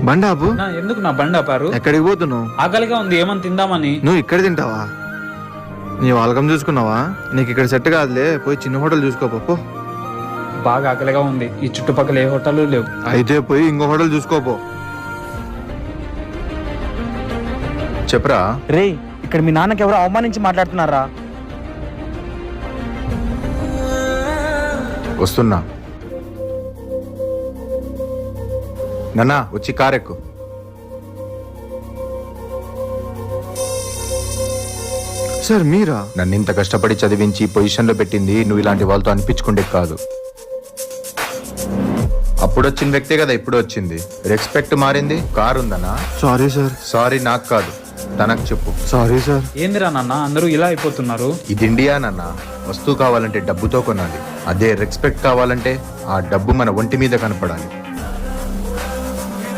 బండాపు ఎందుకు నా బండి ఆపారు? ఎక్కడికి పోతున్నావు? ఆకలిగా ఉంది, ఏమని తిందామని. నువ్వు ఇక్కడ తింటావా? నీ వాళ్ళకం చూసుకున్నావా? నీకు ఇక్కడ సెట్ కాదులే, పోయి చిన్న హోటల్ చూసుకోపో. బాగా ఆకలిగా ఉంది, ఈ చుట్టుపక్కల ఏ హోటల్ లేవు. అయితే పోయి ఇంకో హోటల్ చూసుకోపో. చెప్పరా. రే, ఇక్కడ మీ నాన్నకి ఎవరో అవమానించి మాట్లాడుతున్నారా? వస్తున్నా. నాన్నా వచ్చి కారెక్కు. సార్ మీరా? నన్ను ఇంత కష్టపడి చదివించి పొజిషన్లో పెట్టింది నువ్వు ఇలాంటి వాళ్ళతో అనిపించుకుంటే కాదు. అప్పుడు వచ్చిన వ్యక్తే కదా ఇప్పుడు వచ్చింది. రెస్పెక్ట్ మారింది. కారు ఉందన్నా. Sorry sir. సారీ నాకు కాదు, తనకు చెప్పు. Sorry sir. ఏందిరా నాన్న అందరూ ఇలా అయిపోతున్నారు? ఇది ఇండియా నాన్న. వస్తువు కావాలంటే డబ్బుతో కొనాలి, అదే రెస్పెక్ట్ కావాలంటే ఆ డబ్బు మన ఒంటి మీద కనపడాలి.